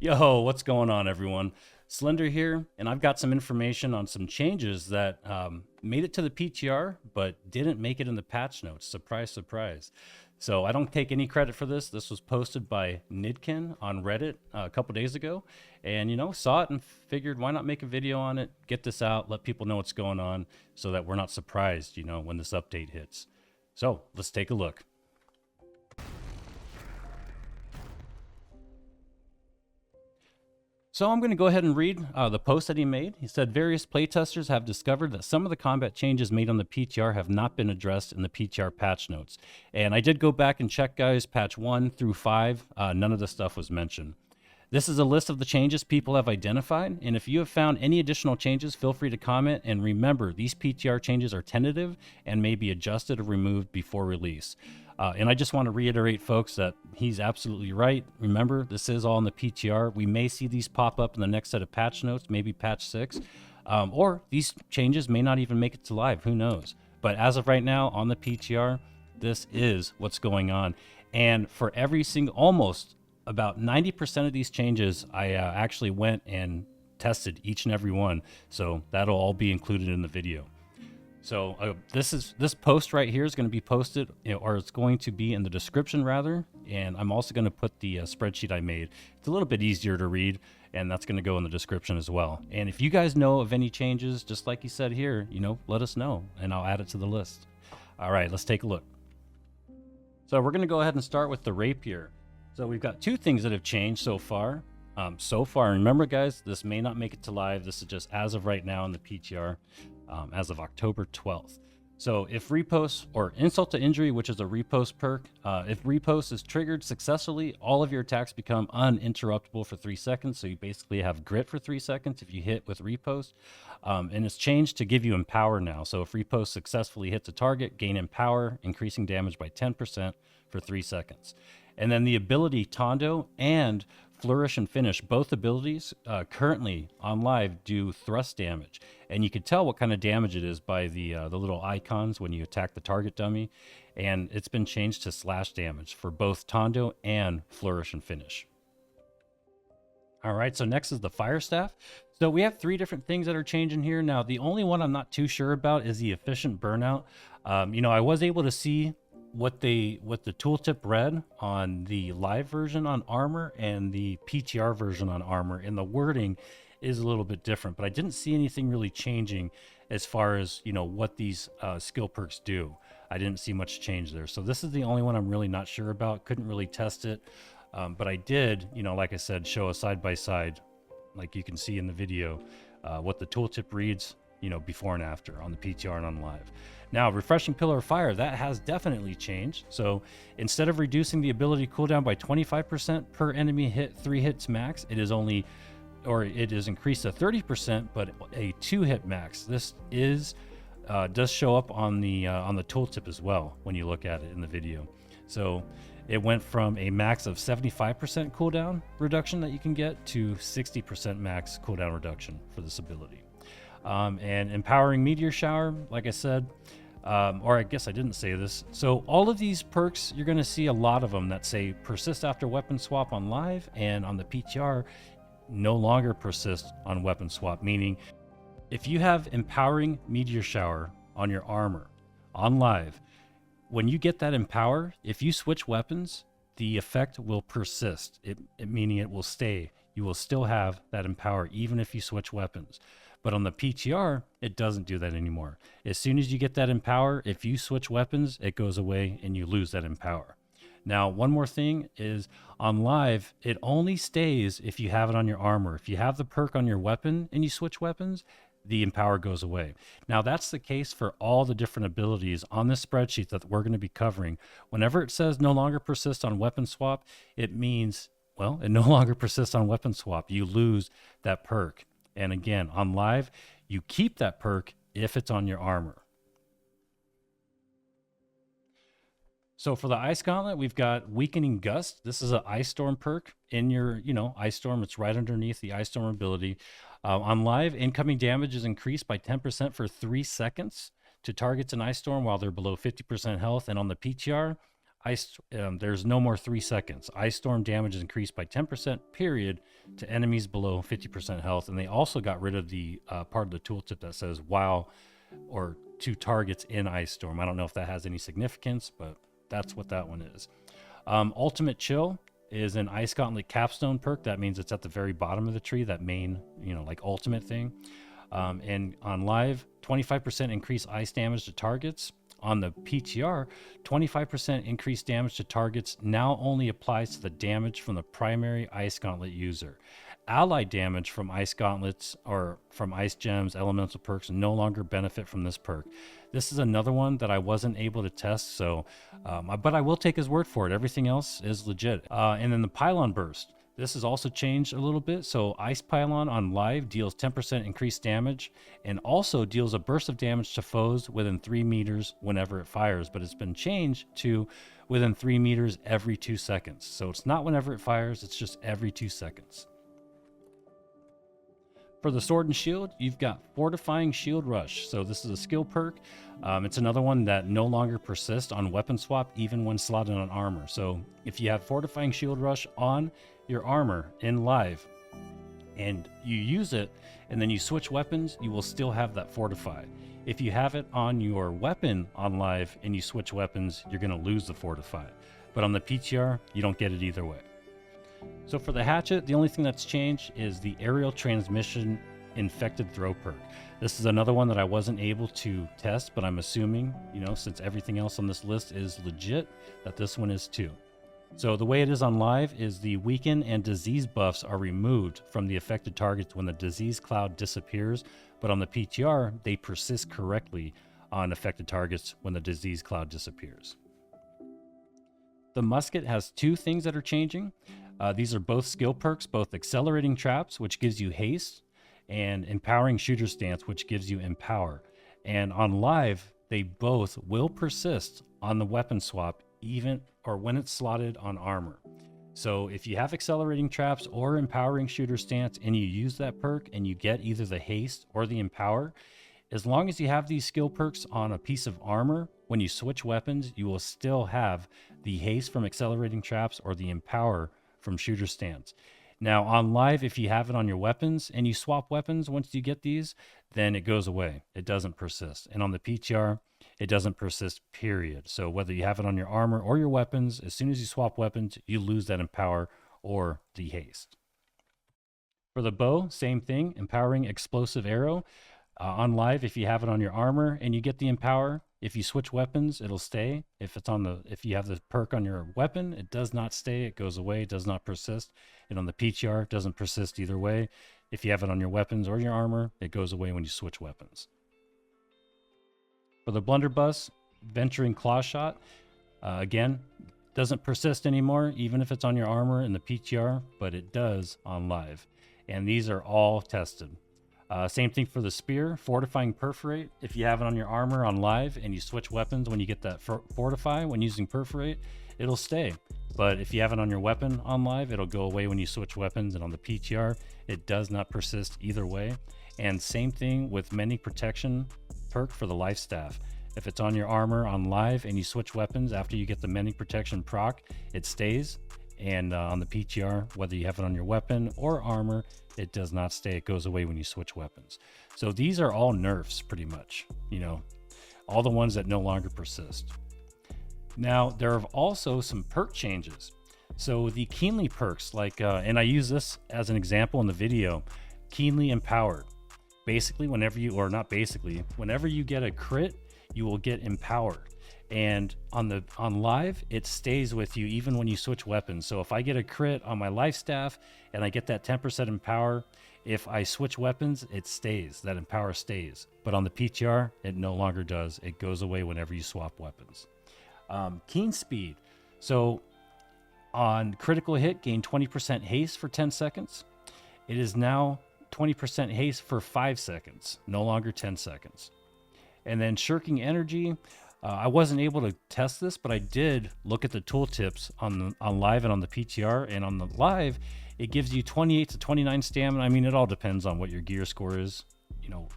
Yo, what's going on, everyone? Slender here, and I've got some information on some changes that made it to the PTR, but didn't make it in the patch notes. Surprise, surprise. So I don't take any credit for this. This was posted by Nidken on Reddit a couple days ago, and saw it and figured why not make a video on it, get this out, let people know what's going on, so that we're not surprised, when this update hits. So let's take a look. So I'm going to go ahead and read the post that he made. He said, various playtesters have discovered that some of the combat changes made on the PTR have not been addressed in the PTR patch notes. And I did go back and check, guys, patch 1 through 5. None of the stuff was mentioned. This is a list of the changes people have identified, and if you have found any additional changes, feel free to comment. And remember, these PTR changes are tentative and may be adjusted or removed before release. And I just want to reiterate, folks, that he's absolutely right. Remember, this is all in the PTR. We may see these pop up in the next set of patch notes, maybe patch 6, or these changes may not even make it to live. Who knows? But as of right now, on the PTR, this is what's going on. And for every single, almost about 90% of these changes, I actually went and tested each and every one. So that'll all be included in the video. So this post right here is going to be posted, or it's going to be in the description rather. And I'm also going to put the spreadsheet I made. It's a little bit easier to read, and that's going to go in the description as well. And if you guys know of any changes, just like he said here, let us know, and I'll add it to the list. All right, let's take a look. So we're going to go ahead and start with the Rapier. So we've got two things that have changed so far. Remember, guys, this may not make it to live. This is just as of right now in the PTR. As of October 12th. So if repost or insult to injury, which is a repost perk, if repost is triggered successfully, all of your attacks become uninterruptible for 3 seconds. So you basically have grit for 3 seconds if you hit with repost. And it's changed to give you empower now. So if repost successfully hits a target, gain empower, increasing damage by 10% for 3 seconds. And then the ability Tondo and Flourish and Finish, both abilities currently on live do thrust damage. And you can tell what kind of damage it is by the little icons when you attack the target dummy. And it's been changed to slash damage for both Tondo and Flourish and Finish. All right, so next is the Firestaff. So we have 3 different things that are changing here. Now, the only one I'm not too sure about is the efficient burnout. I was able to see what the tooltip read on the live version on armor and the PTR version on armor, and the wording is a little bit different, but I didn't see anything really changing as far as what these skill perks do. I didn't see much change there, so this is the only one I'm really not sure about. Couldn't really test it, but I did, like I said, show a side by side, like you can see in the video, what the tooltip reads, before and after on the PTR and on live. Now, Refreshing Pillar of Fire, that has definitely changed. So instead of reducing the ability cooldown by 25% per enemy hit, 3 hits max, it is increased to 30%, but a 2-hit max. This does show up on the tooltip as well when you look at it in the video. So it went from a max of 75% cooldown reduction that you can get to 60% max cooldown reduction for this ability. And Empowering Meteor Shower, like I said, or I guess I didn't say this. So all of these perks, you're going to see a lot of them that say persist after weapon swap on live, and on the PTR, no longer persist on weapon swap, meaning if you have Empowering Meteor Shower on your armor on live, when you get that empower, if you switch weapons, the effect will persist, meaning it will stay. You will still have that empower even if you switch weapons. But on the PTR, it doesn't do that anymore. As soon as you get that empower, if you switch weapons, it goes away and you lose that empower. Now, one more thing is on live, it only stays if you have it on your armor. If you have the perk on your weapon and you switch weapons, the empower goes away. Now, that's the case for all the different abilities on this spreadsheet that we're going to be covering. Whenever it says no longer persist on weapon swap, it means, well, it no longer persists on weapon swap. You lose that perk. And again, on live, you keep that perk if it's on your armor. So for the Ice Gauntlet, we've got Weakening Gust. This is an Ice Storm perk in your, Ice Storm. It's right underneath the Ice Storm ability. On live, incoming damage is increased by 10% for 3 seconds to targets in Ice Storm while they're below 50% health. And on the PTR, there's no more 3 seconds. Ice Storm damage is increased by 10% period to enemies below 50% health. And they also got rid of the part of the tooltip that says while or to targets in Ice Storm. I don't know if that has any significance, but that's what that one is. Ultimate Chill is an Ice Gauntlet capstone perk. That means it's at the very bottom of the tree, that main, like ultimate thing. And on live, 25% increased ice damage to targets. On the PTR, 25% increased damage to targets now only applies to the damage from the primary Ice Gauntlet user. Allied damage from Ice Gauntlets or from Ice Gems, Elemental perks no longer benefit from this perk. This is another one that I wasn't able to test, so but I will take his word for it. Everything else is legit. And then the Pylon Burst. This has also changed a little bit. So Ice Pylon on live deals 10% increased damage and also deals a burst of damage to foes within 3 meters whenever it fires, but it's been changed to within 3 meters every 2 seconds. So it's not whenever it fires, it's just every 2 seconds. For the Sword and Shield, you've got Fortifying Shield Rush. So this is a skill perk. It's another one that no longer persists on weapon swap, even when slotted on armor. So if you have Fortifying Shield Rush on your armor in live and you use it and then you switch weapons, you will still have that Fortify. If you have it on your weapon on live and you switch weapons, you're going to lose the Fortify. But on the PTR, you don't get it either way. So for the Hatchet, the only thing that's changed is the Aerial Transmission Infected Throw perk. This is another one that I wasn't able to test, but I'm assuming, since everything else on this list is legit, that this one is too. So the way it is on live is the weaken and disease buffs are removed from the affected targets when the disease cloud disappears, but on the PTR, they persist correctly on affected targets when the disease cloud disappears. The Musket has 2 things that are changing. These are both skill perks, both Accelerating Traps, which gives you haste, and Empowering Shooting Stance, which gives you empower. And on live, they both will persist on the weapon swap, even or when it's slotted on armor. So if you have Accelerating Traps or Empowering Shooting Stance and you use that perk and you get either the haste or the empower, as long as you have these skill perks on a piece of armor, when you switch weapons, you will still have the haste from Accelerating Traps or the empower from Shooter Stance. Now on live, if you have it on your weapons and you swap weapons once you get these, then it goes away. It doesn't persist. And on the PTR, it doesn't persist, period. So whether you have it on your armor or your weapons, as soon as you swap weapons, you lose that empower or the haste. For the bow, same thing, Empowering Explosive Arrow. On live, if you have it on your armor and you get the empower, if you switch weapons, it'll stay. If you have the perk on your weapon, it does not stay. It goes away. It does not persist. And on the PTR, it doesn't persist either way. If you have it on your weapons or your armor, it goes away when you switch weapons. For the Blunderbuss-Venturing Claw Shot, again, doesn't persist anymore, even if it's on your armor in the PTR, but it does on live. And these are all tested. Same thing for the Spear, Fortifying Perforate. If you have it on your armor on live and you switch weapons when you get that Fortify when using Perforate, it'll stay. But if you have it on your weapon on live, it'll go away when you switch weapons. And on the PTR, it does not persist either way. And same thing with Mending Protection perk for the Lifestaff. If it's on your armor on live and you switch weapons after you get the Mending Protection proc, it stays. And on the PTR, whether you have it on your weapon or armor, it does not stay. It goes away when you switch weapons. So these are all nerfs pretty much, all the ones that no longer persist. Now, there are also some perk changes. So the Keenly perks, and I use this as an example in the video, Keenly Empowered. Basically, whenever you get a crit, you will get empowered. And on live, it stays with you even when you switch weapons. So if I get a crit on my Lifestaff and I get that 10% empower, if I switch weapons, it stays. That empower stays. But on the PTR, it no longer does. It goes away whenever you swap weapons. Keen Speed. So on critical hit, gain 20% haste for 10 seconds. It is now 20% haste for 5 seconds, no longer 10 seconds. And then Shirking Energy. I wasn't able to test this, but I did look at the tooltips on live and on the PTR. And on the live, it gives you 28 to 29 stamina. I mean, it all depends on what your gear score is,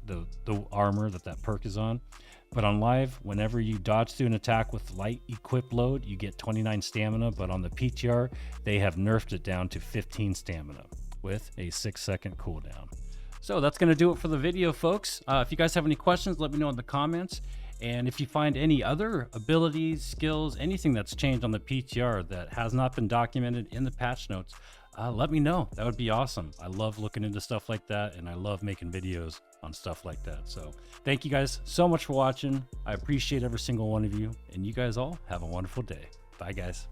the armor that perk is on. But on live, whenever you dodge through an attack with light equip load, you get 29 stamina. But on the PTR, they have nerfed it down to 15 stamina with a 6-second cooldown. So that's going to do it for the video, folks. If you guys have any questions, let me know in the comments. And if you find any other abilities, skills, anything that's changed on the PTR that has not been documented in the patch notes, let me know. That would be awesome. I love looking into stuff like that, and I love making videos on stuff like that. So thank you guys so much for watching. I appreciate every single one of you, and you guys all have a wonderful day. Bye, guys.